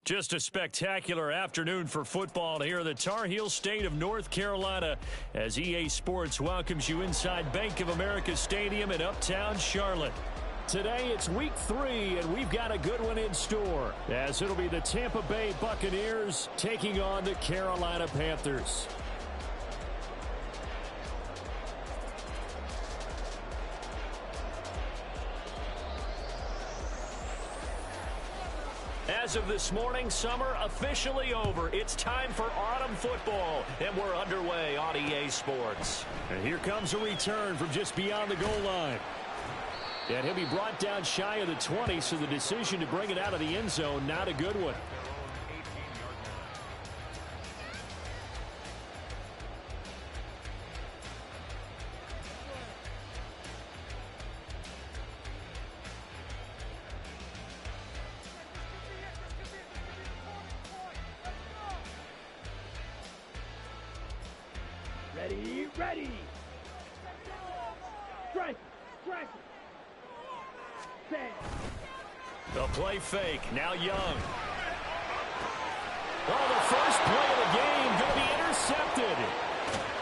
Just a spectacular afternoon for football here in the Tar Heel state of North Carolina as EA Sports welcomes you inside Bank of America Stadium in Uptown Charlotte. Today it's week 3, and we've got a good one in store, as it'll be the Tampa Bay Buccaneers taking on the Carolina Panthers. As of this morning, summer officially over. It's time for autumn football, and we're underway on EA Sports. And here comes a return from just beyond the goal line. And he'll be brought down shy of the 20, so the decision to bring it out of the end zone, not a good one. Ready. Strike. The play fake. Now Young. Oh, the first play of the game going to be intercepted.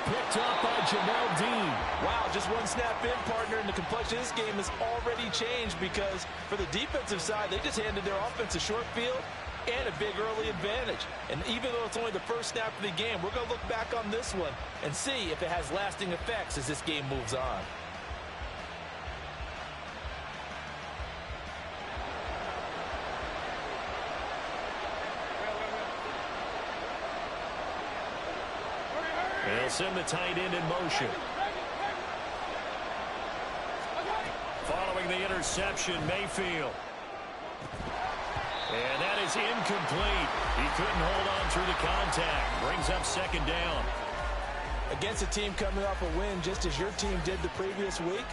Picked up by Jamel Dean. Wow, just one snap in, partner, and the complexion of this game has already changed because for the defensive side, they just handed their offense a short field and a big early advantage. And even though it's only the first snap of the game, we're going to look back on this one and see if it has lasting effects as this game moves on. They'll send the tight end in motion. Following the interception, Mayfield. And that is incomplete. He couldn't hold on through the contact. Brings up second down. Against a team coming off a win just as your team did the previous week,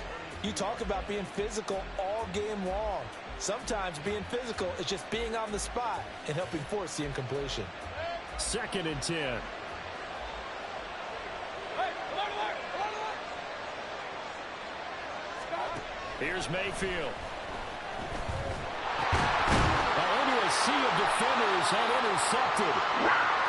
you talk about being physical all game long. Sometimes being physical is just being on the spot and helping force the incompletion. 2nd and 10. Here's Mayfield. A sea of defenders and intercepted.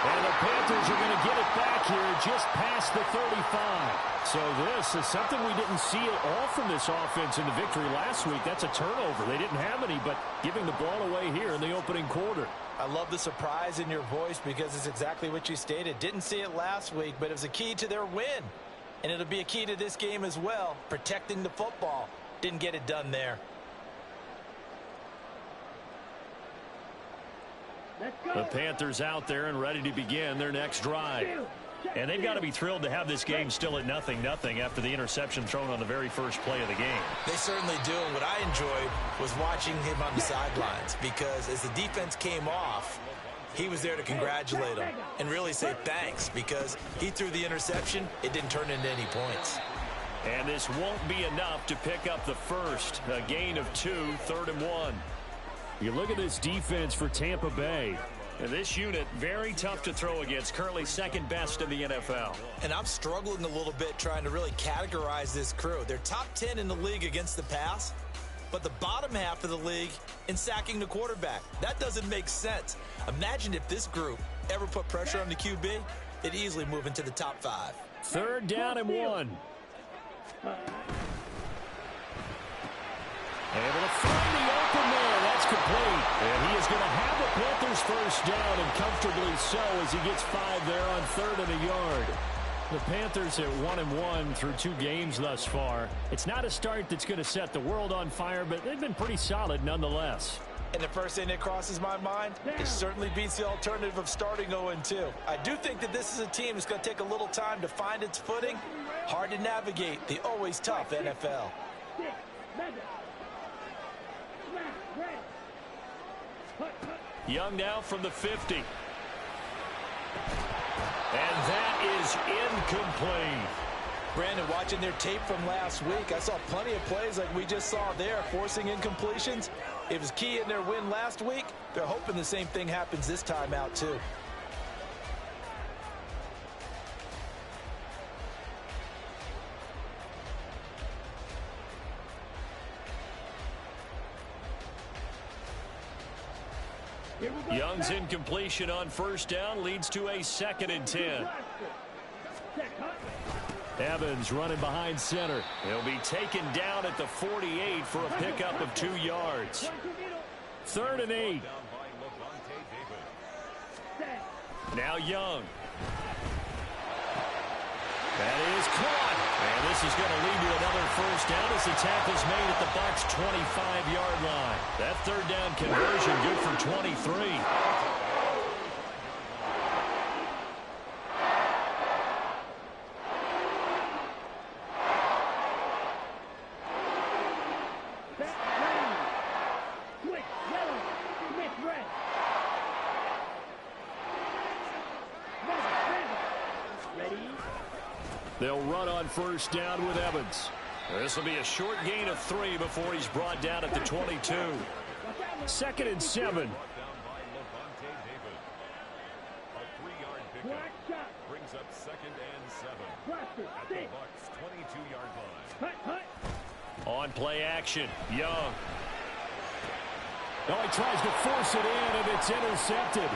And the Panthers are going to get it back here just past the 35. So this is something we didn't see at all from this offense in the victory last week. That's a turnover. They didn't have any, but giving the ball away here in the opening quarter. I love the surprise in your voice because it's exactly what you stated. Didn't see it last week, but it was a key to their win. And it'll be a key to this game as well, protecting the football. Didn't get it done there. The Panthers out there and ready to begin their next drive. And they've got to be thrilled to have this game still at 0-0 after the interception thrown on the very first play of the game. They certainly do. And what I enjoyed was watching him on the sidelines because as the defense came off, he was there to congratulate them and really say thanks because he threw the interception. It didn't turn into any points. And this won't be enough to pick up the first. A gain of 2, 3rd and 1. You look at this defense for Tampa Bay. And this unit, very tough to throw against, currently 2nd best in the NFL. And I'm struggling a little bit trying to really categorize this crew. They're top 10 in the league against the pass, but the bottom half of the league in sacking the quarterback. That doesn't make sense. Imagine if this group ever put pressure on the QB, it'd easily move into the top 5. 3rd down and 1. Able to find the open there. That's complete. And he is going to have the Panthers first down, and comfortably so as he gets 5 there on 3rd and a yard. The Panthers at 1-1 through 2 games thus far. It's not a start that's going to set the world on fire, but they've been pretty solid nonetheless. And the first thing that crosses my mind, it certainly beats the alternative of starting 0-2. I do think that this is a team that's going to take a little time to find its footing. Hard to navigate the always tough NFL. Young now from the 50. And that is incomplete. Brandon, watching their tape from last week, I saw plenty of plays like we just saw there, forcing incompletions. It was key in their win last week. They're hoping the same thing happens this time out, too. Young's incompletion on first down leads to a 2nd and 10. Evans running behind center. He'll be taken down at the 48 for a pickup of 2 yards. 3rd and 8. Now Young. That is caught. And this is going to lead to another first down as the tackle's made at the Bucs' 25-yard line. That 3rd down conversion good for 23. They'll run on first down with Evans. This will be a short gain of 3 before he's brought down at the 22. 2nd and 7. Brings up 2nd and 7 at the Bucs' 22-yard line. On play action, Young. Oh, he tries to force it in, and it's intercepted.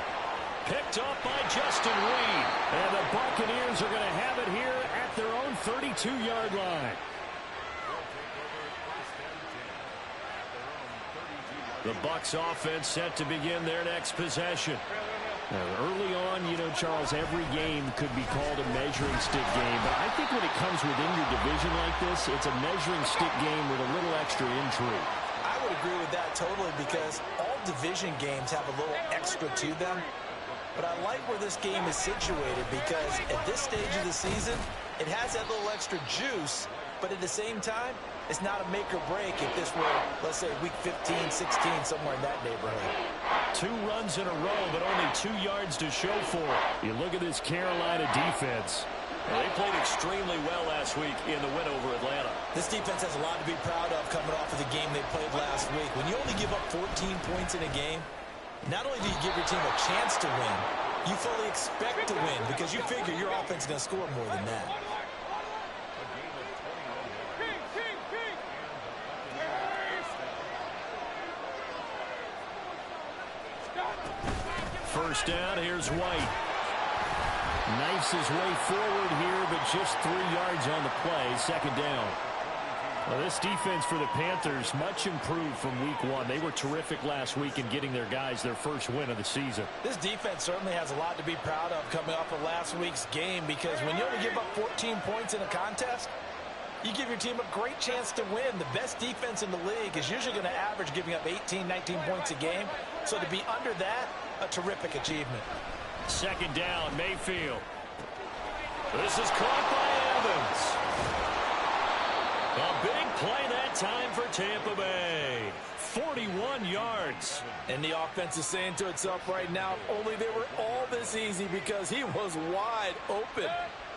Picked up by Justin Reed. And the Buccaneers are going to have it here at their own 32-yard line. The Bucs offense set to begin their next possession. Now, early on, you know, Charles, every game could be called a measuring stick game. But I think when it comes within your division like this, it's a measuring stick game with a little extra intrigue. I would agree with that totally because all division games have a little extra to them. But I like where this game is situated because at this stage of the season, it has that little extra juice, but at the same time, it's not a make or break if this were, let's say, week 15, 16, somewhere in that neighborhood. 2 runs in a row, but only 2 yards to show for it. You look at this Carolina defense. Well, they played extremely well last week in the win over Atlanta. This defense has a lot to be proud of coming off of the game they played last week. When you only give up 14 points in a game, not only do you give your team a chance to win, you fully expect to win because you figure your offense is going to score more than that. First down, here's White. Knifes his way forward here, but just 3 yards on the play. 2nd down. Well, this defense for the Panthers, much improved from week 1. They were terrific last week in getting their guys their first win of the season. This defense certainly has a lot to be proud of coming off of last week's game because when you only give up 14 points in a contest, you give your team a great chance to win. The best defense in the league is usually going to average giving up 18, 19 points a game. So to be under that, a terrific achievement. 2nd down, Mayfield. This is caught by Evans. A big play that time for Tampa Bay. 41 yards. And the offense is saying to itself right now, only they were all this easy because he was wide open.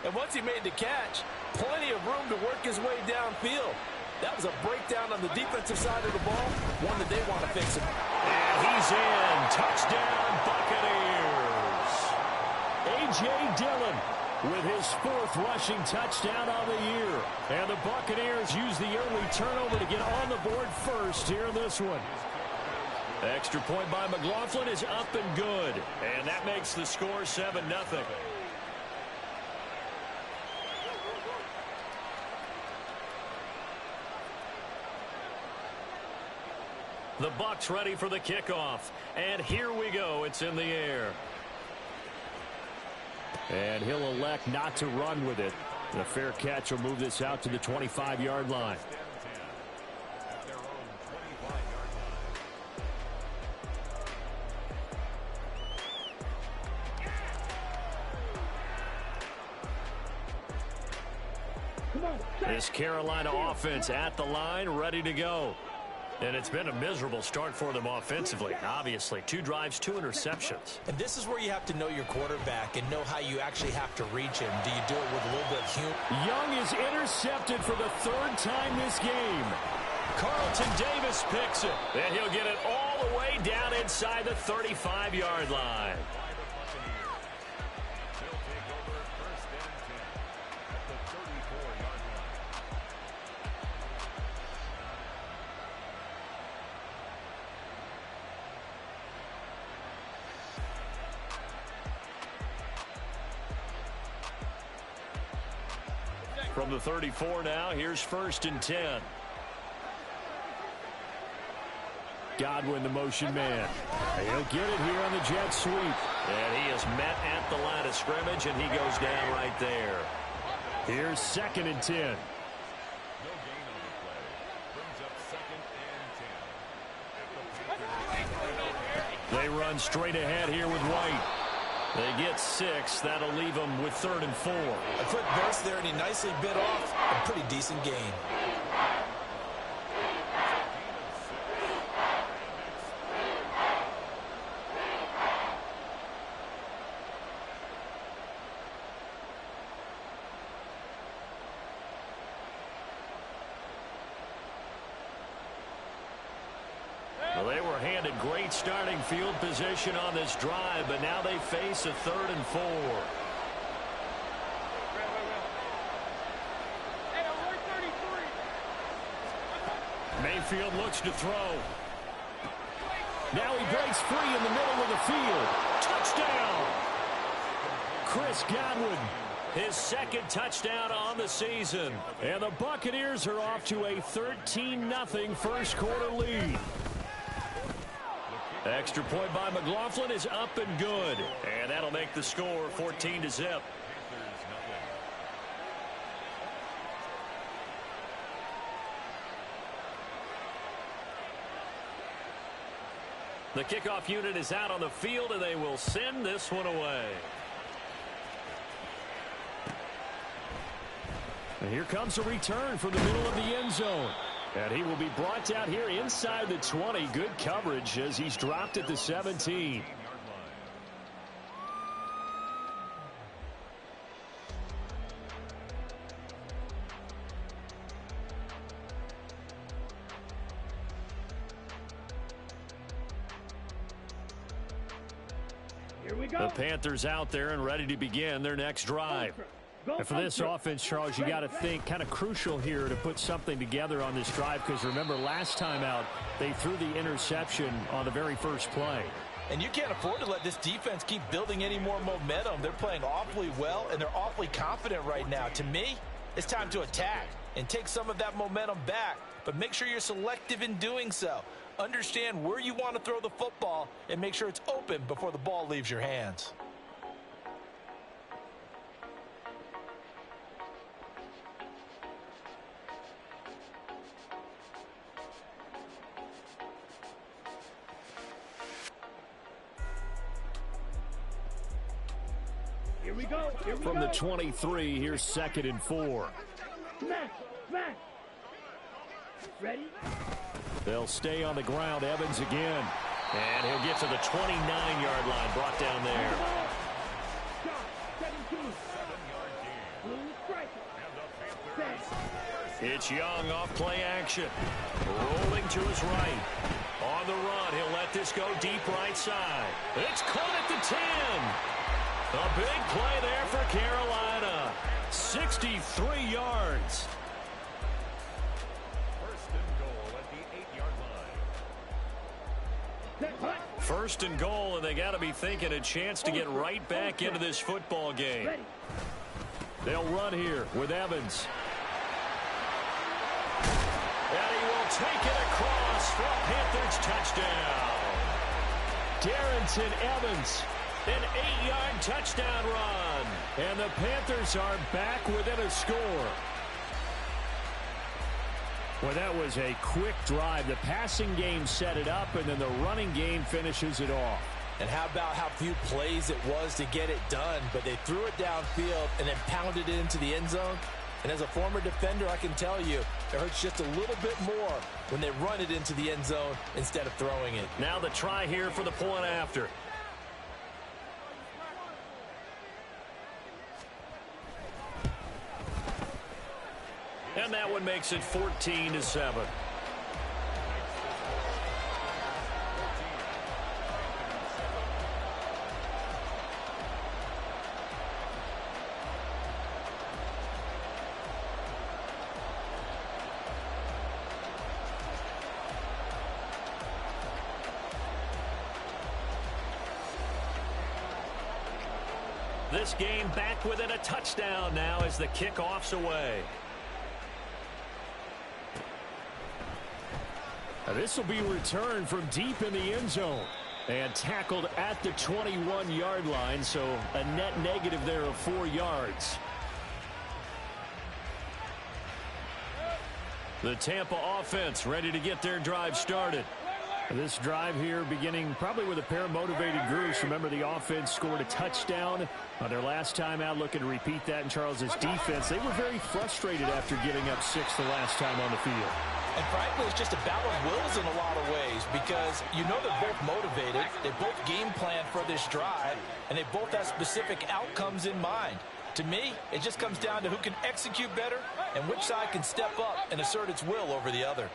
And once he made the catch, plenty of room to work his way downfield. That was a breakdown on the defensive side of the ball, one that they want to fix him. And he's in. Touchdown, Buccaneers. A.J. Dillon with his 4th rushing touchdown on the year. And the Buccaneers use the early turnover to get on the board first here in this one. Extra point by McLaughlin is up and good. And that makes the score 7-0. The Bucs ready for the kickoff. And here we go. It's in the air. And he'll elect not to run with it. The fair catch will move this out to the 25-yard line. This Carolina offense at the line, ready to go. And it's been a miserable start for them offensively, obviously. 2 drives, 2 interceptions. And this is where you have to know your quarterback and know how you actually have to reach him. Do you do it with a little bit of humor? Young is intercepted for the 3rd time this game. Carlton Davis picks it. And he'll get it all the way down inside the 35-yard line. From the 34 now, here's 1st and 10. Godwin, the motion man. He'll get it here on the jet sweep. And he is met at the line of scrimmage, and he goes down right there. Here's 2nd and 10. No gain on the play. Brings up 2nd and 10. They run straight ahead here with White. They get 6. That'll leave them with 3rd and 4. A quick burst there, and he nicely bit off a pretty decent gain. Well, they were handed great starting field position on this drive, but now they face a 3rd and 4. Mayfield looks to throw. Now he breaks free in the middle of the field. Touchdown! Chris Godwin, his 2nd touchdown on the season. And the Buccaneers are off to a 13-0 first quarter lead. Extra point by McLaughlin is up and good. And that'll make the score 14-0. The kickoff unit is out on the field, and they will send this one away. And here comes a return from the middle of the end zone. And he will be brought down here inside the 20. Good coverage as he's dropped at the 17. Here we go. The Panthers out there and ready to begin their next drive. And for this offense, Charles, you got to think kind of crucial here to put something together on this drive, because remember last time out they threw the interception on the very first play. And you can't afford to let this defense keep building any more momentum. They're playing awfully well, and they're awfully confident right now. To me, it's time to attack and take some of that momentum back, but make sure you're selective in doing so. Understand where you want to throw the football and make sure it's open before the ball leaves your hands. Here we go. Here we From go. the 23, here's 2nd and 4. Smash. Smash. Ready? They'll stay on the ground. Evans again. And he'll get to the 29-yard line, brought down there. Shot. 17. 7-yard gain. Blue striker. And the Panthers. It's Young off play action. Rolling to his right. On the run, he'll let this go deep right side. It's caught at the 10. A big play there for Carolina. 63 yards. 1st and goal at the 8-yard line. Set. Hut. 1st and goal, and they got to be thinking a chance to get right back into this football game. Ready. They'll run here with Evans. And he will take it across for a Panthers touchdown. Darrynton Evans, an 8-yard touchdown run. And the Panthers are back within a score. Well, that was a quick drive. The passing game set it up, and then the running game finishes it off. And how about how few plays it was to get it done, but they threw it downfield and then pounded it into the end zone. And as a former defender, I can tell you, it hurts just a little bit more when they run it into the end zone instead of throwing it. Now the try here for the point after. And that one makes it 14-7. this game back within a touchdown now as the kickoff's away. This will be returned from deep in the end zone and tackled at the 21-yard line, so a net negative there of 4 yards. The Tampa offense ready to get their drive started. This drive here beginning probably with a pair of motivated groups. Remember, the offense scored a touchdown on their last time out, looking to repeat that in Charles's defense. They were very frustrated after giving up 6 the last time on the field. And frankly, it's just a battle of wills in a lot of ways because you know they're both motivated, they both game plan for this drive, and they both have specific outcomes in mind. To me, it just comes down to who can execute better and which side can step up and assert its will over the other.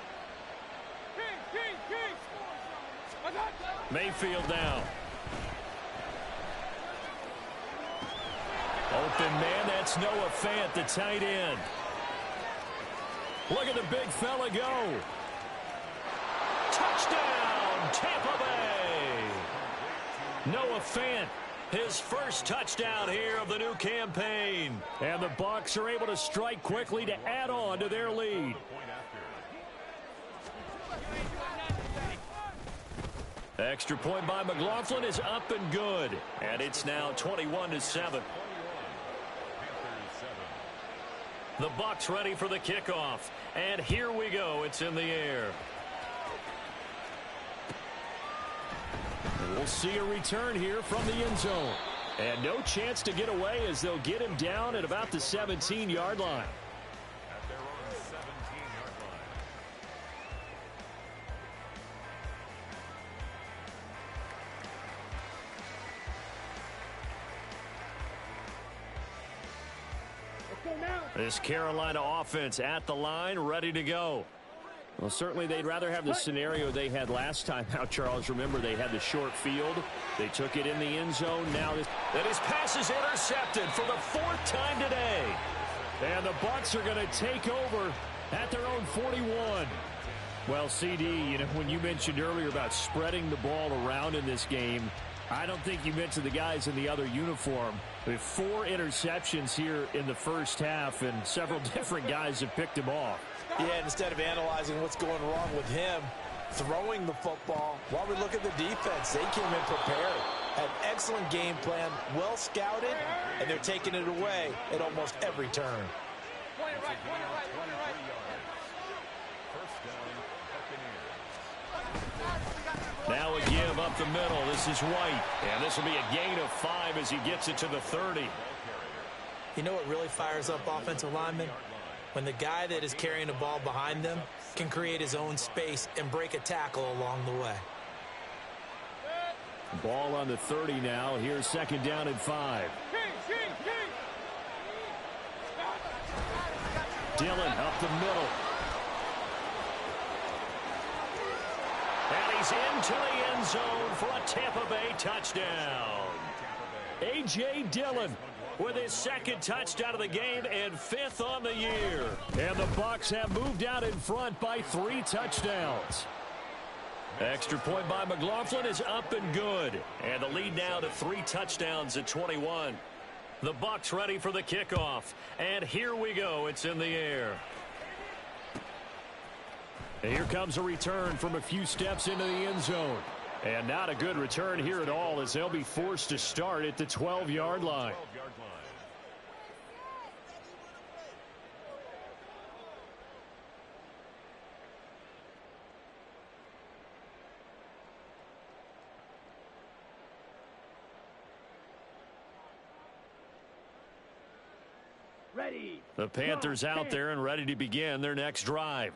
Mayfield down. Open man, that's Noah Fant, the tight end. Look at the big fella go. Touchdown, Tampa Bay. Noah Fant, his first touchdown here of the new campaign. And the Bucs are able to strike quickly to add on to their lead. Extra point by McLaughlin is up and good. And it's now 21-7. The Bucs ready for the kickoff. And here we go. It's in the air. And we'll see a return here from the end zone. And no chance to get away as they'll get him down at about the 17-yard line. At their own 17-yard line. Let's go now. This Carolina offense at the line, ready to go. Well, certainly they'd rather have the scenario they had last time out, Charles. Remember, they had the short field. They took it in the end zone. Now his pass is intercepted for the 4th time today. And the Bucs are going to take over at their own 41. Well, CD, you know, when you mentioned earlier about spreading the ball around in this game, I don't think you mentioned the guys in the other uniform. With 4 interceptions here in the first half, and several different guys have picked him off. Yeah, and instead of analyzing what's going wrong with him, throwing the football, while we look at the defense, they came in prepared. Had excellent game plan, well scouted, and they're taking it away at almost every turn. Now a give up the middle. This is White. And this will be a gain of 5 as he gets it to the 30. You know what really fires up offensive linemen? When the guy that is carrying the ball behind them can create his own space and break a tackle along the way. Ball on the 30 now. Here's 2nd down and 5. Dillon up the middle. And he's into the end zone for a Tampa Bay touchdown. A.J. Dillon with his 2nd touchdown of the game and 5th on the year. And the Bucs have moved out in front by 3 touchdowns. Extra point by McLaughlin is up and good. And the lead now to 3 touchdowns at 21. The Bucs ready for the kickoff. And here we go. It's in the air. And here comes a return from a few steps into the end zone. And not a good return here at all as they'll be forced to start at the 12-yard line. Ready. The Panthers out there and ready to begin their next drive.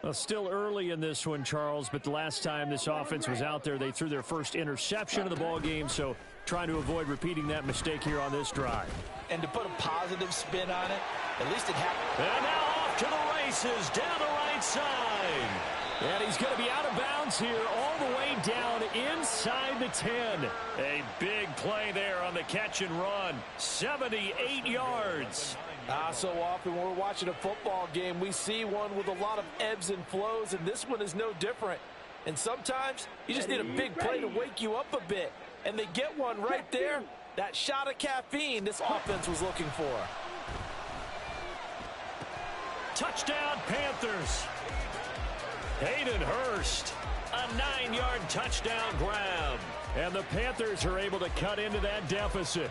Well, still early in this one, Charles, but the last time this offense was out there, they threw their first interception of the ball game, so trying to avoid repeating that mistake here on this drive. And to put a positive spin on it, at least it happened. And now off to the races, down the right side. And he's going to be out of bounds here all the way down inside the 10. A big play there on the catch and run. 78 yards. So often when we're watching a football game, we see one with a lot of ebbs and flows, and this one is no different. And sometimes you just need a big play to wake you up a bit. And they get one right there, That shot of caffeine this offense was looking for. Touchdown, Panthers. Hayden Hurst, a 9-yard touchdown grab. And the Panthers are able to cut into that deficit.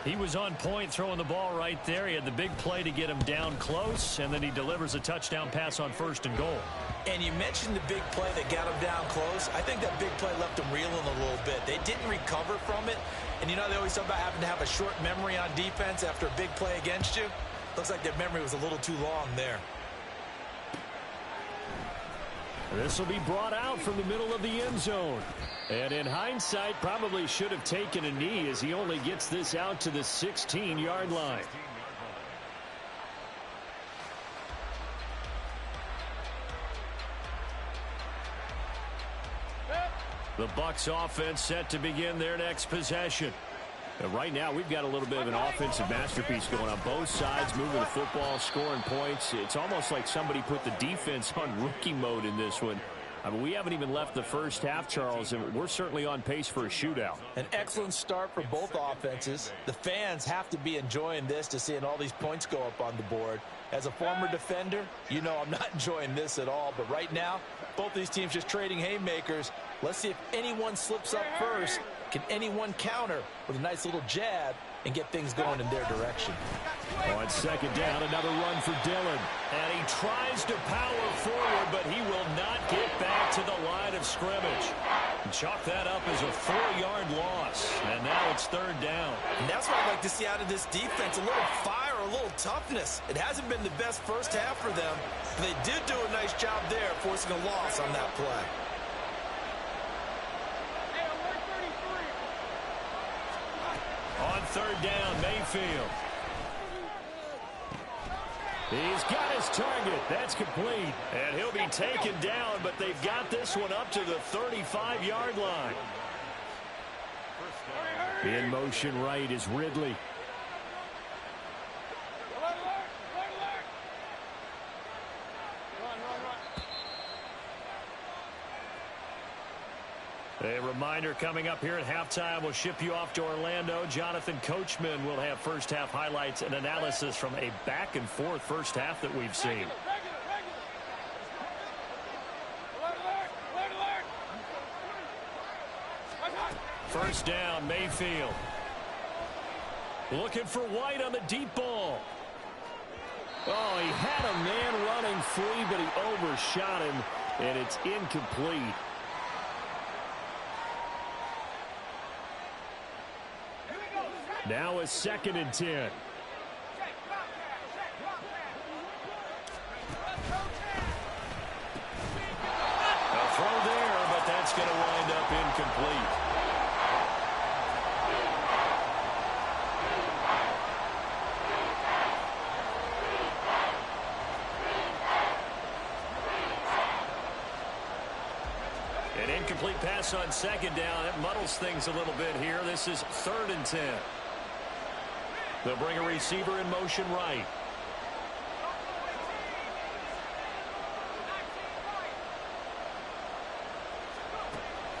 He was on point throwing the ball right there. He had the big play to get him down close, and then he delivers a touchdown pass on 1st and goal. And you mentioned the big play that got him down close. I think that big play left him reeling a little bit. They didn't recover from it. And you know, they always talk about having to have a short memory on defense after a big play against you. Looks like their memory was a little too long there. This will be brought out from the middle of the end zone. And in hindsight, probably should have taken a knee as he only gets this out to the 16-yard line. The Bucs offense set to begin their next possession. And right now, we've got a little bit of an offensive masterpiece going on both sides, moving the football, scoring points. It's almost like somebody put the defense on rookie mode in this one. I mean, we haven't even left the first half, Charles, and we're certainly on pace for a shootout. An excellent start for both offenses. The fans have to be enjoying this to seeing all these points go up on the board. As a former defender, you know I'm not enjoying this at all. But right now, both these teams just trading haymakers. Let's see if anyone slips up first. Can anyone counter with a nice little jab and get things going in their direction? On 2nd down, another run for Dillon. And he tries to power forward, but he will not get back to the line of scrimmage. Chalk that up as a 4-yard loss. And now it's 3rd down. And that's what I'd like to see out of this defense. A little fire, a little toughness. It hasn't been the best first half for them. But they did do a nice job there, forcing a loss on that play. On 3rd down, Mayfield. He's got his target. That's complete. And he'll be taken down, but they've got this one up to the 35-yard line. In motion right is Ridley. A reminder coming up here at halftime. We'll ship you off to Orlando. Jonathan Coachman will have first half highlights and analysis from a back-and-forth first half that we've seen. First down, Mayfield. Looking for White on the deep ball. Oh, he had a man running free, but he overshot him, and it's incomplete. Now a 2nd and 10. A throw there, but that's going to wind up incomplete. An incomplete pass on 2nd down. That muddles things a little bit here. This is 3rd and 10. They'll bring a receiver in motion right.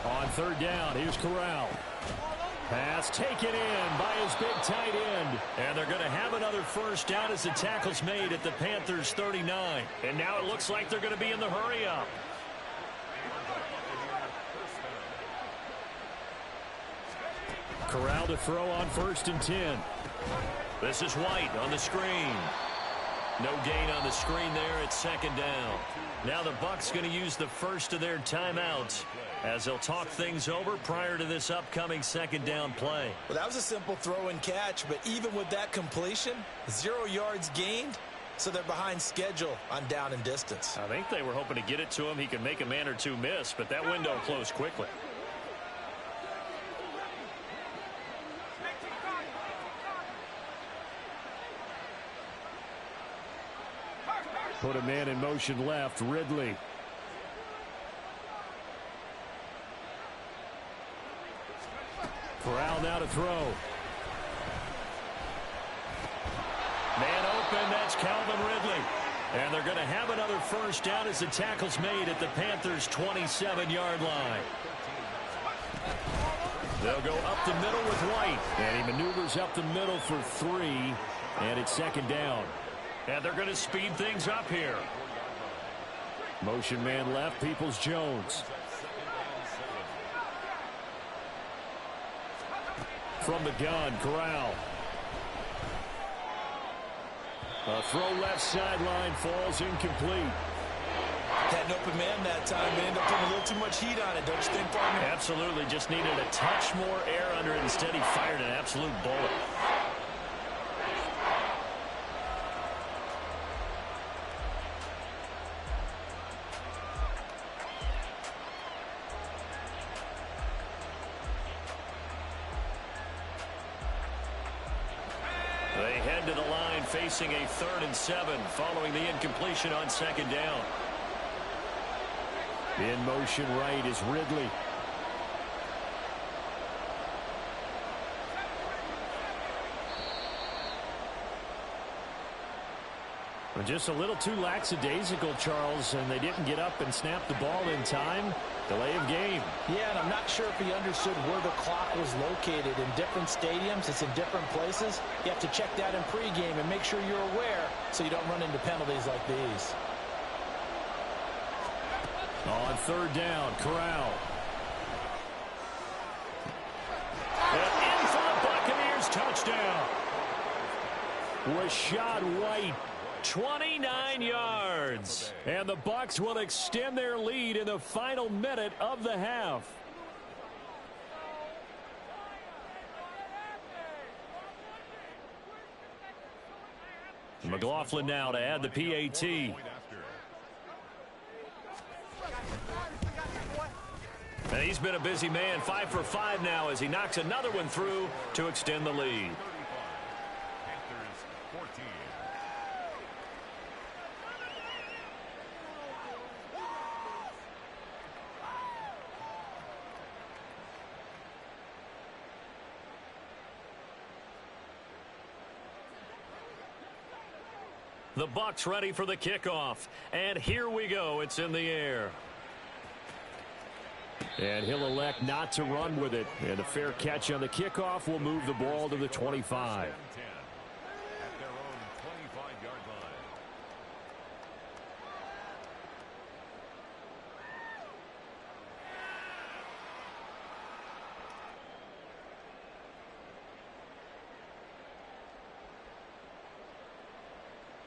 On 3rd down, here's Corral. Pass taken in by his big tight end. And they're going to have another first down as the tackle's made at the Panthers' 39. And now it looks like they're going to be in the hurry-up. Corral to throw on 1st and 10. This is White on the screen. No gain on the screen there at 2nd down. Now the Bucs going to use the first of their timeouts as they'll talk things over prior to this upcoming 2nd down play. Well, that was a simple throw and catch, but even with that completion, 0 yards gained, so they're behind schedule on down and distance. I think they were hoping to get it to him. He could make a man or two miss, but that window closed quickly. Put a man in motion left, Ridley. Corral now to throw. Man open, that's Calvin Ridley. And they're going to have another first down as the tackle's made at the Panthers' 27-yard line. They'll go up the middle with White. And he maneuvers up the middle for 3. And it's second down. And they're going to speed things up here. Motion man left, Peoples-Jones. From the gun, Corral. A throw left sideline falls incomplete. Had an open man that time, but ended up putting a little too much heat on it, don't you think, partner? Absolutely. Just needed a touch more air under it. Instead, he fired an absolute bullet. They head to the line facing a 3rd and 7 following the incompletion on second down. In motion right is Ridley. Just a little too lackadaisical, Charles, and they didn't get up and snap the ball in time. Delay of game. Yeah, and I'm not sure if he understood where the clock was located. In different stadiums, it's in different places. You have to check that in pregame and make sure you're aware so you don't run into penalties like these. On 3rd down, Corral. And in for the Buccaneers touchdown. Rachaad White, 29 yards. And the Bucs will extend their lead in the final minute of the half. McLaughlin now to add the PAT. And he's been a busy man, 5 for 5 now as he knocks another one through to extend the lead. Panthers 14. The Bucs ready for the kickoff. And here we go. It's in the air. And he'll elect not to run with it. And a fair catch on the kickoff will move the ball to the 25. At their own 25-yard line.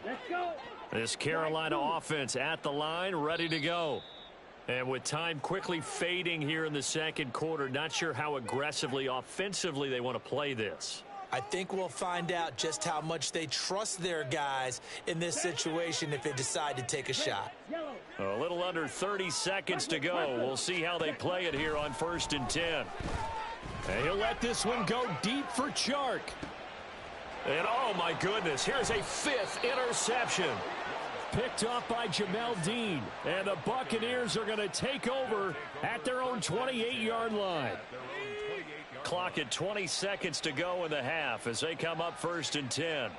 Let's go. This Carolina offense at the line, ready to go. And with time quickly fading here in the second quarter, not sure how aggressively, offensively they want to play this. I think we'll find out just how much they trust their guys in this situation if they decide to take a shot. A little under 30 seconds to go. We'll see how they play it here on 1st and 10. And he'll let this one go deep for Chark. And oh my goodness, here's a 5th interception. Picked up by Jamel Dean. And the Buccaneers are going to take over at their own 28-yard line. Clock at 20 seconds to go in the half as they come up 1st and 10.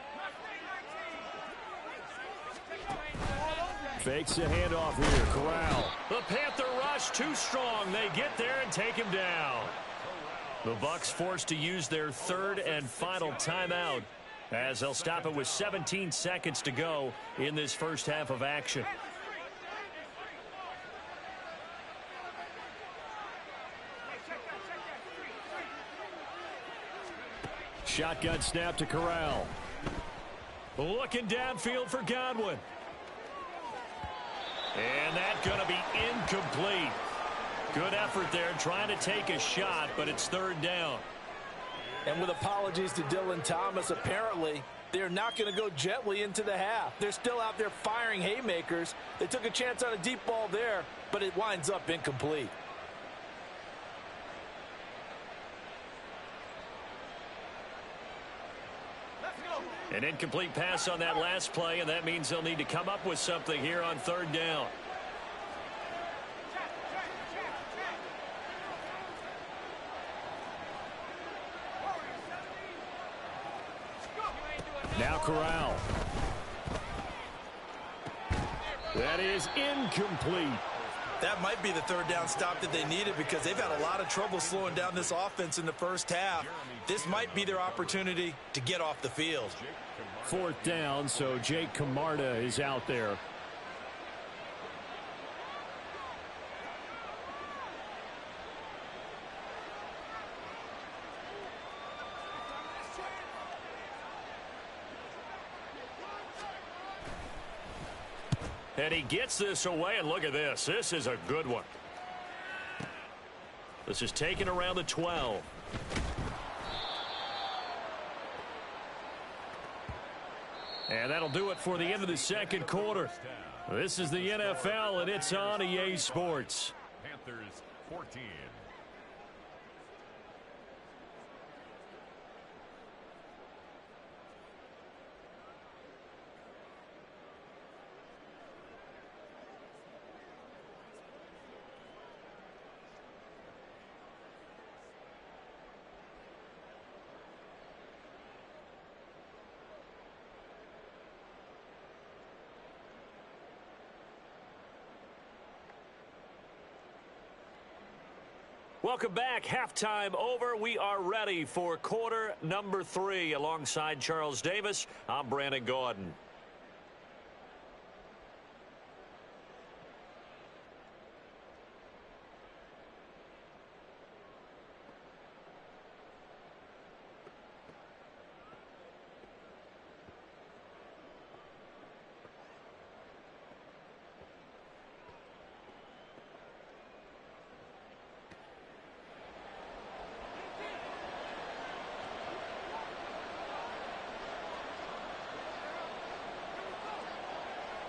Fakes the handoff here. Corral. The Panther rush too strong. They get there and take him down. The Bucs forced to use their 3rd and final timeout as they'll stop it with 17 seconds to go in this first half of action. Shotgun snap to Corral. Looking downfield for Godwin. And that's going to be incomplete. Good effort there trying to take a shot, but it's 3rd down. And with apologies to Dylan Thomas, apparently they're not going to go gently into the half. They're still out there firing haymakers. They took a chance on a deep ball there, but it winds up incomplete. An incomplete pass on that last play, and that means they'll need to come up with something here on 3rd down. Now Corral. That is incomplete. That might be the third down stop that they needed because they've had a lot of trouble slowing down this offense in the first half. This might be their opportunity to get off the field. Fourth down, so Jake Camarda is out there. And he gets this away, and look at this. This is a good one. This is taken around the 12. And that'll do it for the end of the second quarter. This is the NFL, and it's on EA Sports. Panthers 14. Welcome back. Halftime over. We are ready for quarter number 3. Alongside Charles Davis, I'm Brandon Gaudin.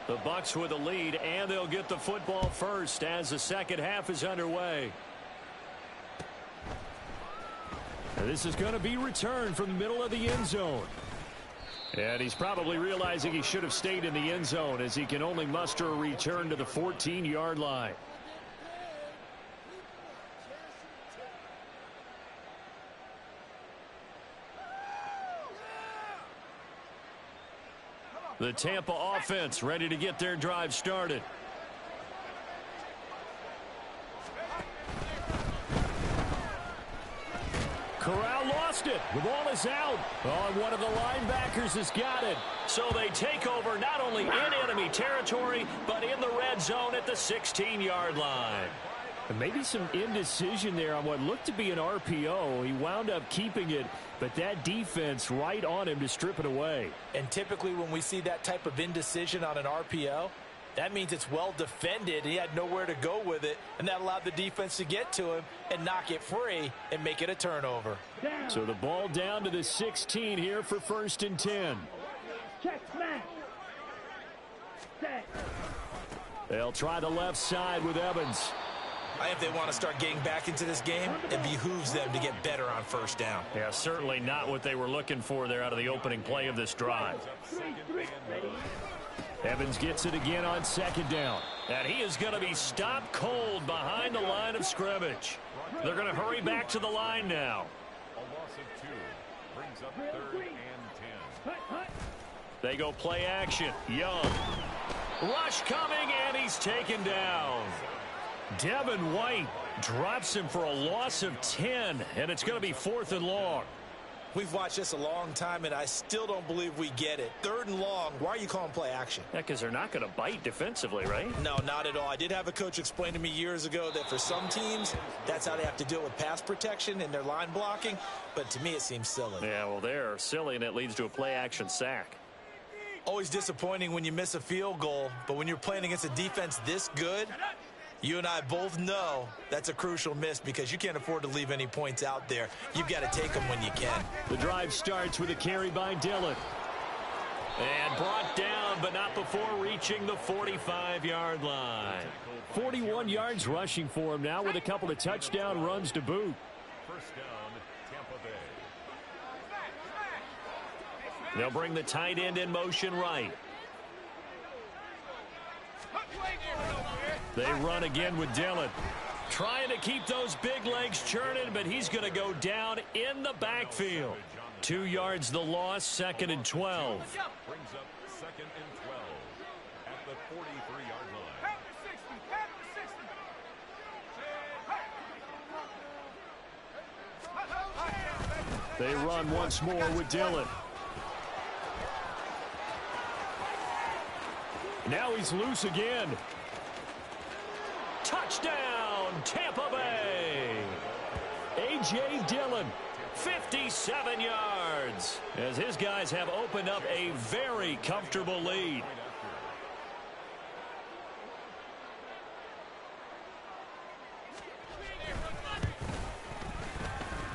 The Bucs with a lead, and they'll get the football first as the second half is underway. And this is going to be returned from the middle of the end zone. And he's probably realizing he should have stayed in the end zone as he can only muster a return to the 14-yard line. The Tampa offense ready to get their drive started. Corral lost it. The ball is out. Oh, one of the linebackers has got it. So they take over not only in enemy territory, but in the red zone at the 16-yard line. And maybe some indecision there on what looked to be an RPO. He wound up keeping it, but that defense right on him to strip it away. And typically when we see that type of indecision on an RPO, that means it's well defended. He had nowhere to go with it, and that allowed the defense to get to him and knock it free and make it a turnover. So the ball down to the 16 here for 1st and 10. Check, smash. Set. They'll try the left side with Evans. If they want to start getting back into this game, it behooves them to get better on first down. Yeah, certainly not what they were looking for there out of the opening play of this drive. Evans gets it again on 2nd down. And he is going to be stopped cold behind the line of scrimmage. They're going to hurry back to the line now. A loss of 2 brings up 3rd and 10. They go play action. Young. Rush coming, and he's taken down. Devin White drops him for a loss of 10, and it's going to be 4th and long. We've watched this a long time, and I still don't believe we get it. 3rd and long, why are you calling play action? Yeah, because they're not going to bite defensively, right? No, not at all. I did have a coach explain to me years ago that for some teams, that's how they have to deal with pass protection and their line blocking, but to me it seems silly. Yeah, well, they're silly, and it leads to a play action sack. Always disappointing when you miss a field goal, but when you're playing against a defense this good, you and I both know that's a crucial miss because you can't afford to leave any points out there. You've got to take them when you can. The drive starts with a carry by Dillon. And brought down, but not before reaching the 45-yard line. 41 yards rushing for him now with a couple of touchdown runs to boot. First down, Tampa Bay. They'll bring the tight end in motion right. They run again with Dillon. Trying to keep those big legs churning, but he's going to go down in the backfield. 2 yards the loss, 2nd and 12. Brings up 2nd and 12 at the 43-yard line. They run once more with Dillon. Now he's loose again. Touchdown, Tampa Bay. A.J. Dillon, 57 yards, as his guys have opened up a very comfortable lead.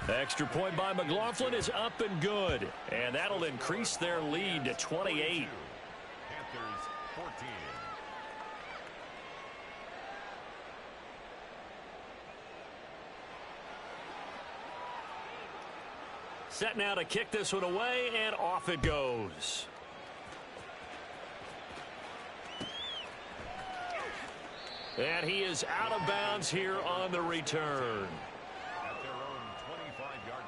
Extra point by McLaughlin is up and good, and that'll increase their lead to 28. Panthers 14. Set now to kick this one away, and off it goes. And he is out of bounds here on the return. At their own 25-yard line.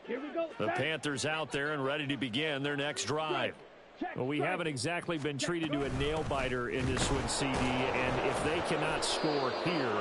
Here we go. The Panthers out there and ready to begin their next drive. Well, we haven't exactly been treated to a nail-biter in this one, CD, and if they cannot score here,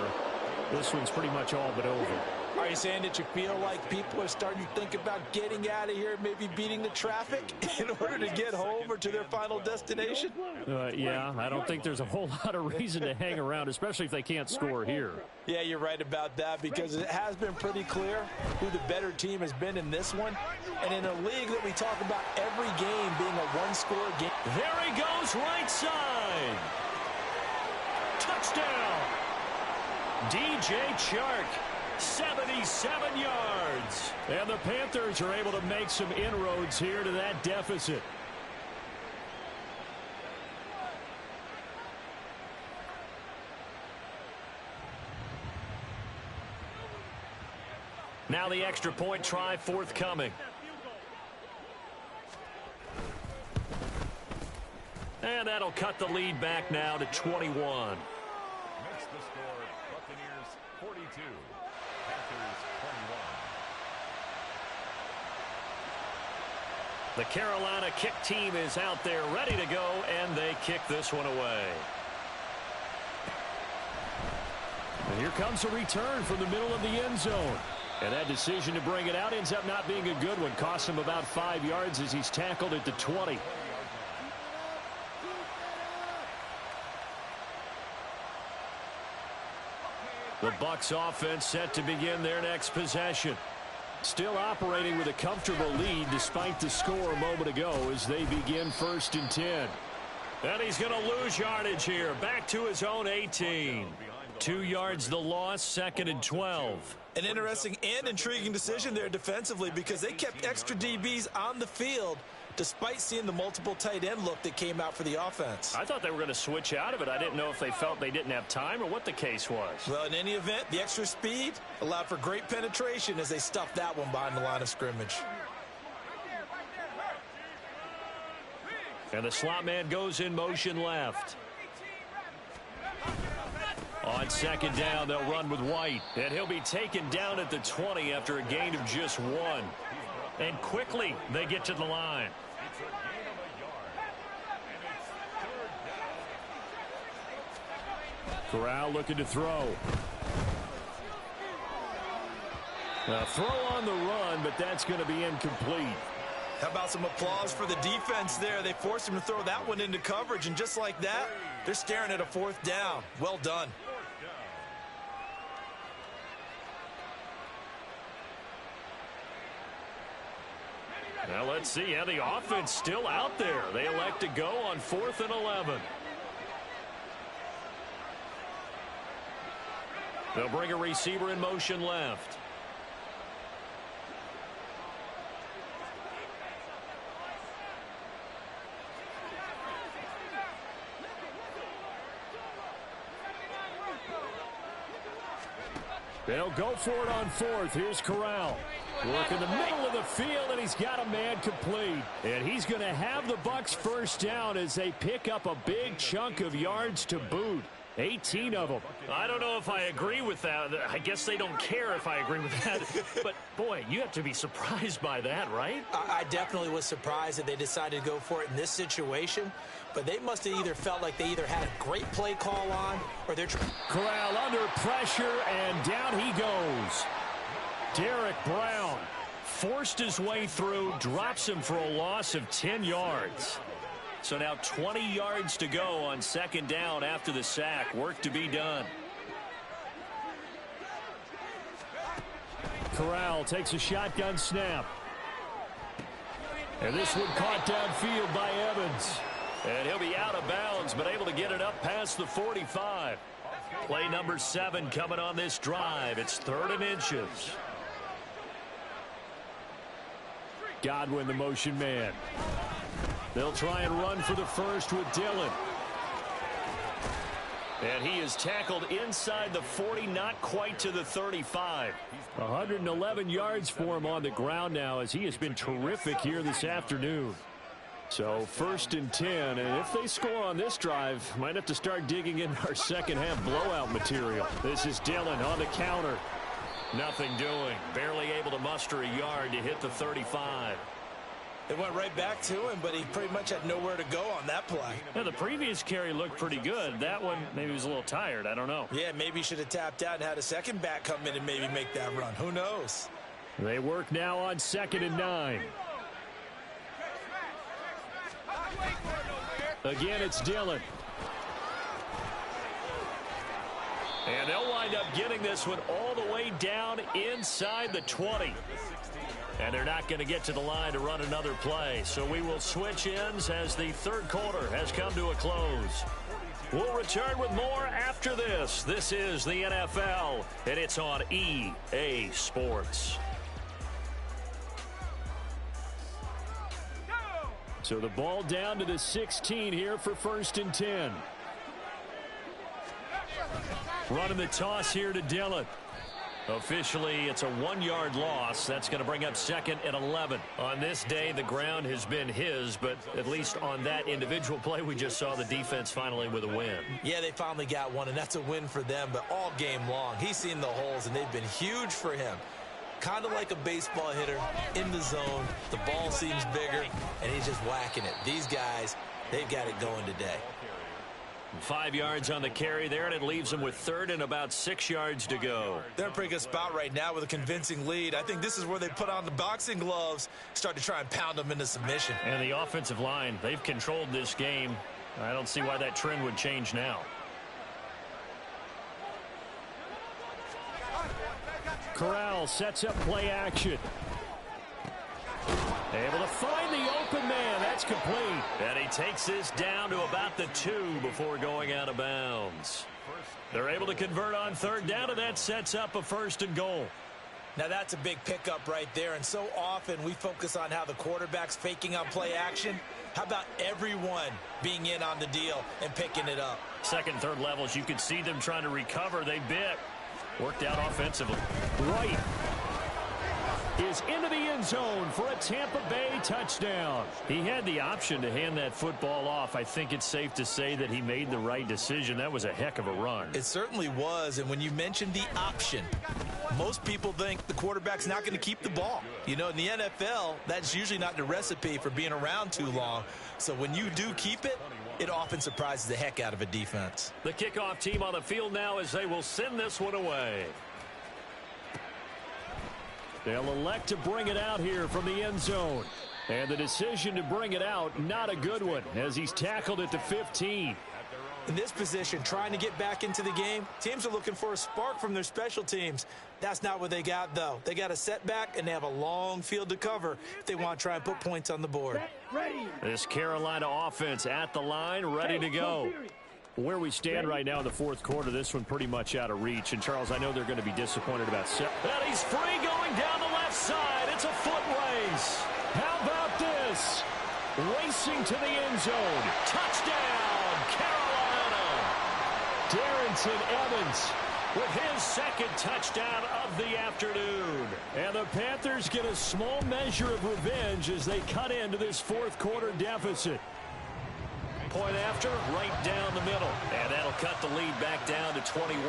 this one's pretty much all but over. Are you saying that you feel like people are starting to think about getting out of here, maybe beating the traffic in order to get home or to their final destination? Yeah, I don't think there's a whole lot of reason to hang around, especially if they can't score here. Yeah, you're right about that, because it has been pretty clear who the better team has been in this one. And in a league that we talk about every game being a one-score game. There he goes, right side. Touchdown. DJ Chark, 77 yards. And the Panthers are able to make some inroads here to that deficit. Now the extra point try forthcoming. And that'll cut the lead back now to 21. Makes the score Buccaneers 42, Panthers 21. The Carolina kick team is out there ready to go, and they kick this one away. And here comes a return from the middle of the end zone. And that decision to bring it out ends up not being a good one. Costs him about 5 yards as he's tackled at the 20. The Bucs offense set to begin their next possession. Still operating with a comfortable lead despite the score a moment ago as they begin 1st and 10. And he's going to lose yardage here. Back to his own 18. 2 yards the loss, 2nd and 12. An interesting and intriguing decision there defensively, because they kept extra DBs on the field despite seeing the multiple tight end look that came out for the offense. I thought they were going to switch out of it. I didn't know if they felt they didn't have time or what the case was. Well, in any event, the extra speed allowed for great penetration as they stuffed that one behind the line of scrimmage. And the slot man goes in motion left. On 2nd down, they'll run with White. And he'll be taken down at the 20 after a gain of just 1. And quickly, they get to the line. It's a gain of a yard, and it's 3rd down. Corral looking to throw. A throw on the run, but that's going to be incomplete. How about some applause for the defense there? They forced him to throw that one into coverage, and just like that, they're staring at a 4th down. Well done. Now let's see how the offense still out there. They elect to go on 4th and 11. They'll bring a receiver in motion left. They'll go for it on fourth. Here's Corral. Work in the middle of the field, and he's got a man complete. And he's going to have the Bucs first down as they pick up a big chunk of yards to boot. 18 of them. I don't know if I agree with that. I guess they don't care if I agree with that. But, boy, you have to be surprised by that, right? I definitely was surprised that they decided to go for it in this situation. But they must have either felt like they either had a great play call on or they're... Corral under pressure, and down he goes. Derek Brown forced his way through, drops him for a loss of 10 yards. So now 20 yards to go on second down after the sack. Work to be done. Corral takes a shotgun snap. And this one caught downfield by Evans. And he'll be out of bounds, but able to get it up past the 45. Play number 7 coming on this drive. It's 3rd and inches. Godwin, the motion man. They'll try and run for the first with Dillon. And he is tackled inside the 40, not quite to the 35. 111 yards for him on the ground now, as he has been terrific here this afternoon. So 1st and 10, and if they score on this drive, might have to start digging in our second half blowout material. This is Dillon on the counter. Nothing doing. Barely able to muster a yard to hit the 35. It went right back to him, but he pretty much had nowhere to go on that play. Yeah, the previous carry looked pretty good. That one, maybe he was a little tired. I don't know. Yeah, maybe he should have tapped out and had a second back come in and maybe make that run. Who knows? They work now on 2nd and 9. Again, it's Dillon. And they'll wind up getting this one all the way down inside the 20. And they're not going to get to the line to run another play. So we will switch ends as the 3rd quarter has come to a close. We'll return with more after this. This is the NFL, and it's on EA Sports. So the ball down to the 16 here for 1st and 10. Running the toss here to Dillon. Officially, it's a 1-yard loss. That's going to bring up 2nd and 11. On this day, the ground has been his, but at least on that individual play, we just saw the defense finally with a win. Yeah, they finally got one, and that's a win for them, but all game long, he's seen the holes, and they've been huge for him. Kind of like a baseball hitter in the zone. The ball seems bigger, and he's just whacking it. These guys, they've got it going today. 5 yards on the carry there, and it leaves them with 3rd and about 6 yards to go. They're in a pretty good spot right now with a convincing lead. I think this is where they put on the boxing gloves, start to try and pound them into submission. And the offensive line, they've controlled this game. I don't see why that trend would change now. Corral sets up play action. Able to find the open man. That's complete. And he takes this down to about the 2 before going out of bounds. They're able to convert on 3rd down, and that sets up a 1st and goal. Now that's a big pickup right there, and so often we focus on how the quarterback's faking on play action. How about everyone being in on the deal and picking it up? 2nd, 3rd levels, you could see them trying to recover. They bit. Worked out offensively. Right is into the end zone for a Tampa Bay touchdown. He had the option to hand that football off. I think it's safe to say that he made the right decision. That was a heck of a run. It certainly was, and when you mentioned the option, most people think the quarterback's not going to keep the ball. You know, in the NFL, that's usually not the recipe for being around too long. So when you do keep it, it often surprises the heck out of a defense. The kickoff team on the field now as they will send this one away. They'll elect to bring it out here from the end zone. And the decision to bring it out, not a good one, as he's tackled at the 15. In this position, trying to get back into the game, teams are looking for a spark from their special teams. That's not what they got, though. They got a setback, and they have a long field to cover if they want to try and put points on the board. This Carolina offense at the line, ready to go. Where we stand right now in the 4th quarter, this one pretty much out of reach. And, Charles, I know they're going to be disappointed about set. And he's free going down the left side. It's a foot race. How about this? Racing to the end zone. Touchdown, Carolina. Darrington Evans with his second touchdown of the afternoon. And the Panthers get a small measure of revenge as they cut into this fourth quarter deficit. Point after, right down the middle. And that'll cut the lead back down to 21.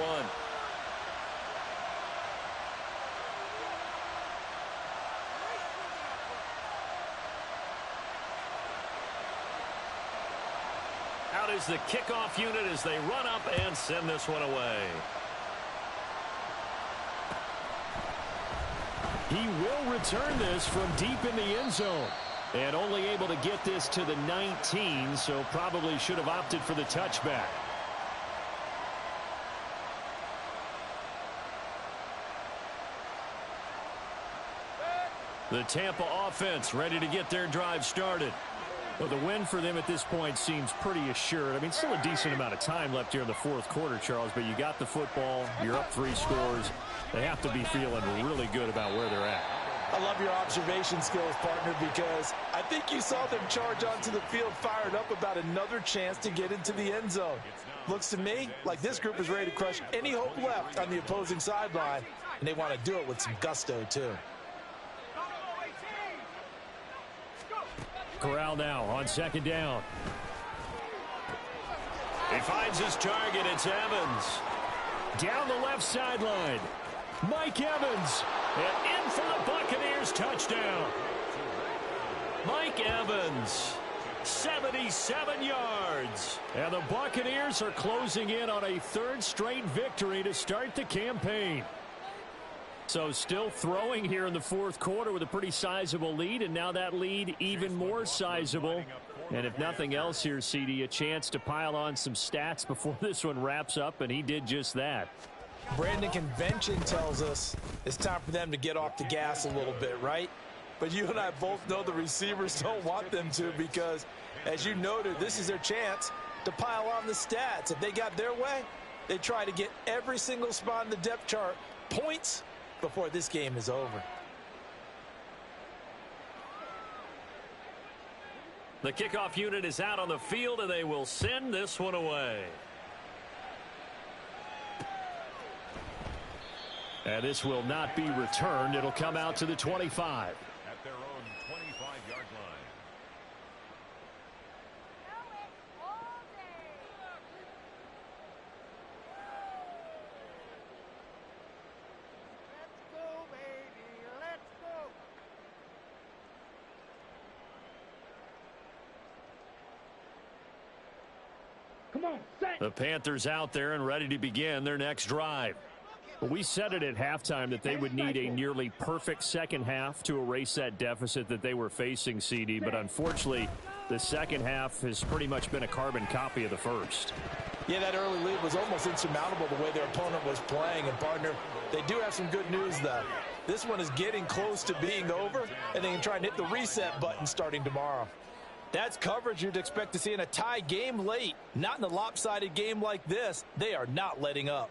Out is the kickoff unit as they run up and send this one away. He will return this from deep in the end zone. And only able to get this to the 19, so probably should have opted for the touchback. The Tampa offense ready to get their drive started. Well, the win for them at this point seems pretty assured. I mean, still a decent amount of time left here in the fourth quarter, Charles, but you got the football, you're up 3 scores. They have to be feeling really good about where they're at. I love your observation skills, partner, because I think you saw them charge onto the field fired up about another chance to get into the end zone. Looks to me like this group is ready to crush any hope left on the opposing sideline, and they want to do it with some gusto, too. Corral now on second down. He finds his target. It's Evans. Down the left sideline. Mike Evans. And in for the Buccaneers touchdown. Mike Evans, 77 yards. And the Buccaneers are closing in on a 3rd straight victory to start the campaign. So still throwing here in the fourth quarter with a pretty sizable lead, and now that lead even more sizable. And if nothing else here, CD, a chance to pile on some stats before this one wraps up, and he did just that. Brandon, convention tells us it's time for them to get off the gas a little bit, right? But you and I both know the receivers don't want them to because, as you noted, this is their chance to pile on the stats. If they got their way, they try to get every single spot in the depth chart points before this game is over. The kickoff unit is out on the field, and they will send this one away. And this will not be returned. It'll come out to the 25. At their own 25-yard line. Let's go, baby. Let's go. Come on, set. The Panthers out there and ready to begin their next drive. We said it at halftime that they would need a nearly perfect second half to erase that deficit that they were facing, CD. But unfortunately, the second half has pretty much been a carbon copy of the first. Yeah, that early lead was almost insurmountable the way their opponent was playing. And, partner, they do have some good news, though. This one is getting close to being over, and they can try and hit the reset button starting tomorrow. That's coverage you'd expect to see in a tie game late. Not in a lopsided game like this. They are not letting up.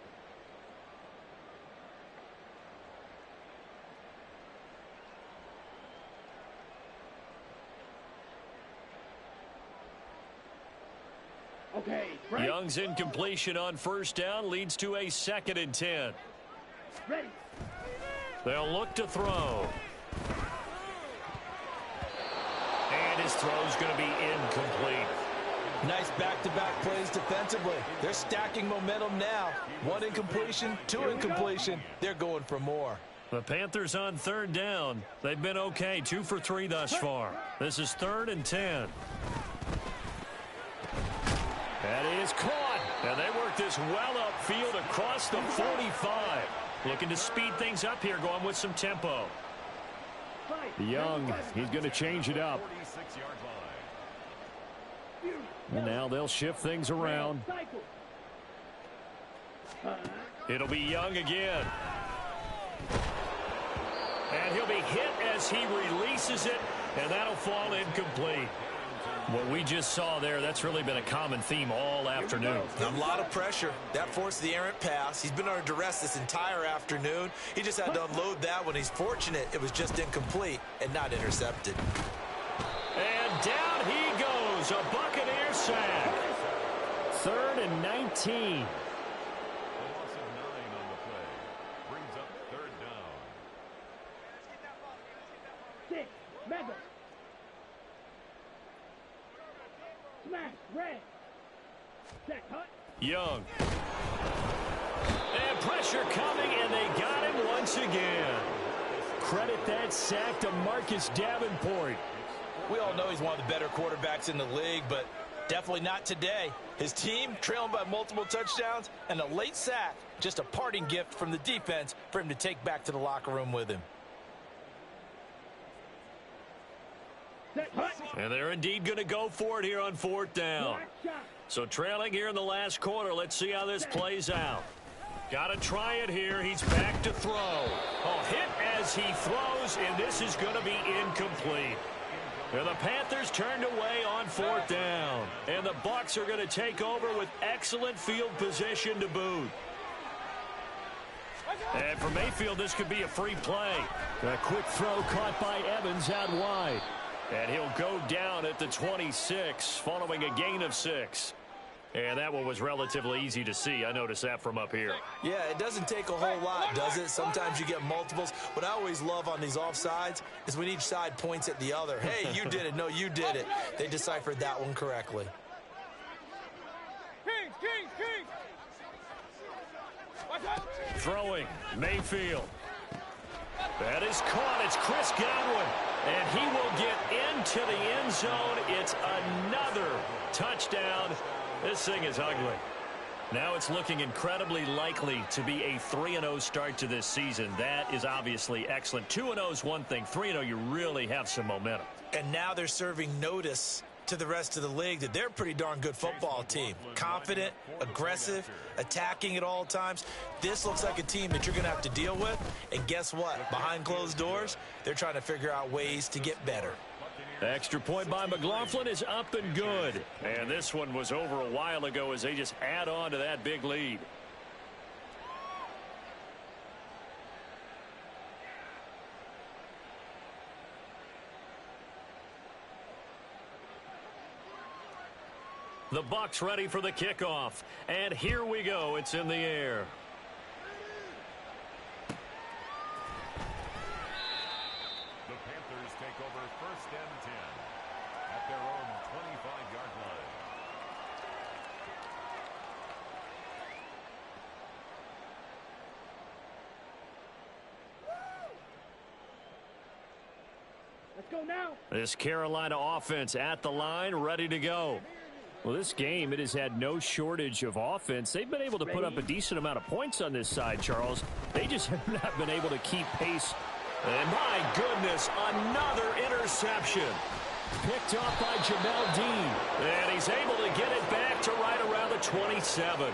Okay, right. Young's incompletion on first down leads to a 2nd and 10. Ready. They'll look to throw. And his throw's going to be incomplete. Nice back-to-back plays defensively. They're stacking momentum now. 1 incompletion, 2 incompletion. They're going for more. The Panthers on 3rd down. They've been okay, 2 for 3 thus far. This is 3rd and 10. That is caught. And they work this well upfield across the 45. Looking to speed things up here, going with some tempo. Young, he's going to change it up. 46-yard line. And now they'll shift things around. It'll be Young again. And he'll be hit as he releases it, and that'll fall incomplete. What we just saw there, that's really been a common theme all afternoon. A lot of pressure. That forced the errant pass. He's been under duress this entire afternoon. He just had to unload that one. He's fortunate it was just incomplete and not intercepted. And down he goes. A Buccaneer sack. 3rd and 19. A loss of 9 on the Smash. Red. Set. Hut. Young. And pressure coming, and they got him once again. Credit that sack to Marcus Davenport. We all know he's one of the better quarterbacks in the league, but definitely not today. His team trailing by multiple touchdowns, and a late sack, just a parting gift from the defense for him to take back to the locker room with him. And they're indeed going to go for it here on 4th down. So trailing here in the last quarter. Let's see how this plays out. Got to try it here. He's back to throw. Oh, hit as he throws, and this is going to be incomplete. And the Panthers turned away on 4th down. And the Bucs are going to take over with excellent field position to boot. And for Mayfield, this could be a free play. A quick throw caught by Evans out wide. And he'll go down at the 26 following a gain of 6. And that one was relatively easy to see. I noticed that from up here. Yeah, it doesn't take a whole lot, does it? Sometimes you get multiples. What I always love on these offsides is when each side points at the other. Hey, you did it. No, you did it. They deciphered that one correctly. Throwing, Mayfield. That is caught. It's Chris Godwin. And he will get into the end zone. It's another touchdown. This thing is ugly. Now it's looking incredibly likely to be a 3-0 start to this season. That is obviously excellent. 2-0 is one thing. 3-0, you really have some momentum. And now they're serving notice to the rest of the league that they're a pretty darn good football team. Confident, aggressive, attacking at all times. This looks like a team that you're going to have to deal with. And guess what? Behind closed doors, they're trying to figure out ways to get better. Extra point by McLaughlin is up and good. And this one was over a while ago as they just add on to that big lead. The Bucs ready for the kickoff. And here we go. It's in the air. The Panthers take over 1st and 10 at their own 25-yard line. Let's go now. This Carolina offense at the line, ready to go. Well, this game, it has had no shortage of offense. They've been able to put up a decent amount of points on this side, Charles. They just have not been able to keep pace. And my goodness, another interception. Picked off by Jamel Dean. And he's able to get it back to right around the 27.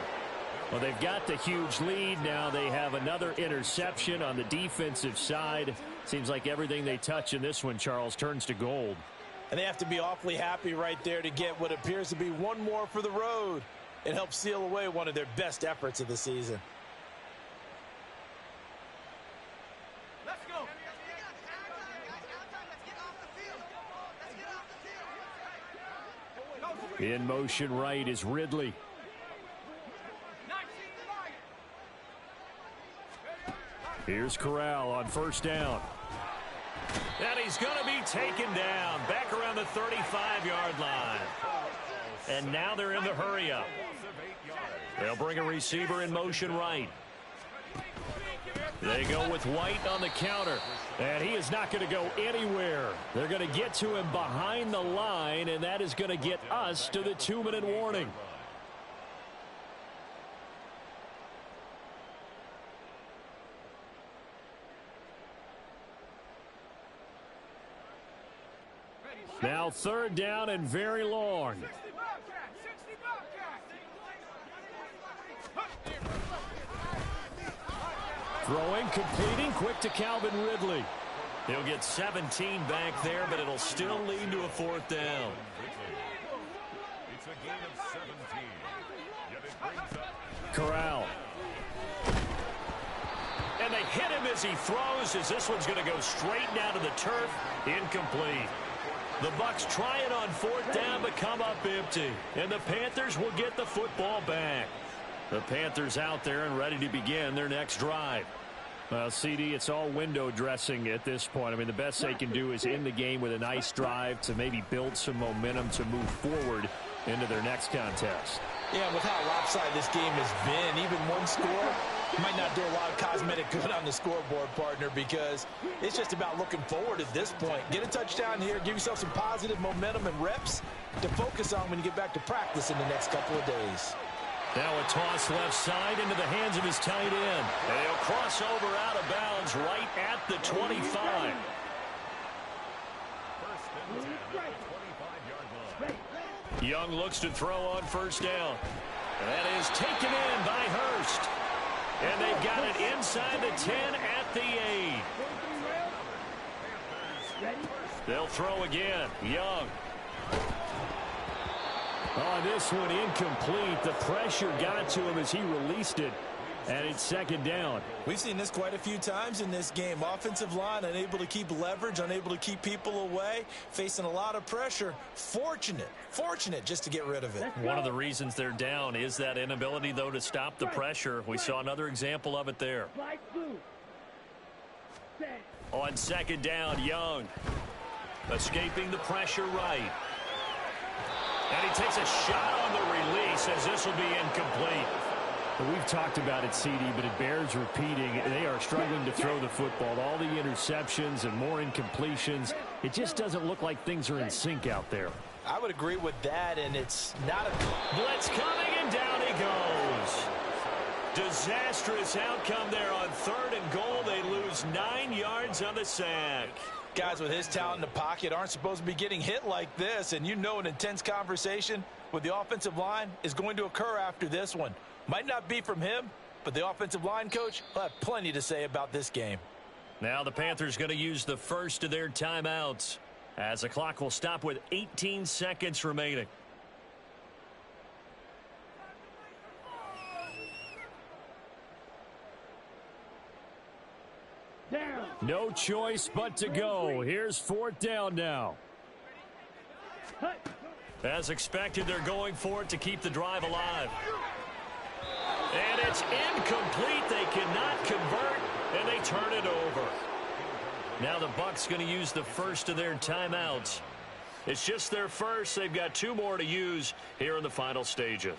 Well, they've got the huge lead. Now they have another interception on the defensive side. Seems like everything they touch in this one, Charles, turns to gold. And they have to be awfully happy right there to get what appears to be one more for the road. It helps seal away one of their best efforts of the season. Let's go. In motion right is Ridley. Here's Corral on 1st down. And he's going to be taken down back around the 35-yard line. And now they're in the hurry-up. They'll bring a receiver in motion right. They go with White on the counter. And he is not going to go anywhere. They're going to get to him behind the line, and that is going to get us to the 2-minute warning. Now 3rd down and very long. Throwing, completing, quick to Calvin Ridley. He'll get 17 back there, but it'll still lead to a 4th down. It's a gain of 17. Yet it brings up Corral. And they hit him as he throws, as this one's going to go straight down to the turf. Incomplete. The Bucs try it on 4th down, but come up empty. And the Panthers will get the football back. The Panthers out there and ready to begin their next drive. Well, CD, it's all window dressing at this point. I mean, the best they can do is end the game with a nice drive to maybe build some momentum to move forward into their next contest. Yeah, with how lopsided this game has been, even one score might not do a lot of cosmetic good on the scoreboard, partner, because it's just about looking forward at this point. Get a touchdown here, give yourself some positive momentum and reps to focus on when you get back to practice in the next couple of days. Now a toss left side into the hands of his tight end. And he'll cross over out of bounds right at the 25. First and 10 at the 25-yard line. Young looks to throw on first down. That is taken in by Hurst. And they've got it inside the 10 at the 8. They'll throw again. Young. Oh, this one incomplete. The pressure got to him as he released it. And it's second down. We've seen this quite a few times in this game. Offensive line unable to keep leverage, unable to keep people away, facing a lot of pressure. Fortunate just to get rid of it. One of the reasons they're down is that inability, though, to stop the pressure. We saw another example of it there. On second down, Young escaping the pressure right. And he takes a shot on the release as this will be incomplete. We've talked about it, CD, but it bears repeating. They are struggling to throw the football. All the interceptions and more incompletions. It just doesn't look like things are in sync out there. I would agree with that, and it's not a... Blitz coming, and down he goes. Disastrous outcome there on 3rd and goal. They lose 9 yards on the sack. Guys with his talent in the pocket aren't supposed to be getting hit like this, and you know an intense conversation with the offensive line is going to occur after this one. Might not be from him, but the offensive line coach will have plenty to say about this game. Now the Panthers going to use the first of their timeouts as the clock will stop with 18 seconds remaining. Down. No choice but to go. Here's 4th down now. As expected, they're going for it to keep the drive alive. And it's incomplete. They cannot convert, and they turn it over. Now the Bucs going to use the first of their timeouts. It's just their first. They've got 2 more to use here in the final stages.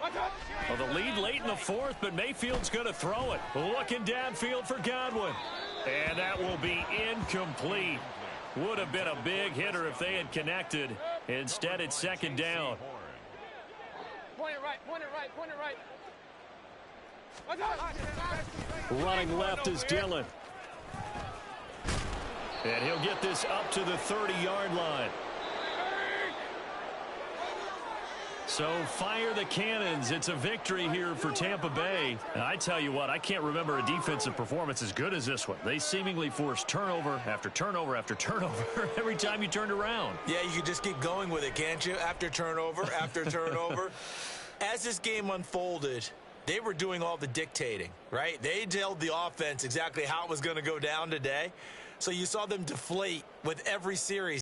Well, the lead late in the 4th, but Mayfield's going to throw it. Looking downfield for Godwin. And that will be incomplete. Would have been a big hitter if they had connected. Instead, it's second down. Point it right, point it right, point it right. Running left is Dillon. And he'll get this up to the 30-yard line. So fire the cannons. It's a victory here for Tampa Bay. And I tell you what, I can't remember a defensive performance as good as this one. They seemingly forced turnover after turnover after turnover every time you turned around. Yeah, you could just keep going with it, can't you? After turnover, after turnover. As this game unfolded, they were doing all the dictating, right? They told the offense exactly how it was going to go down today. So you saw them deflate with every series.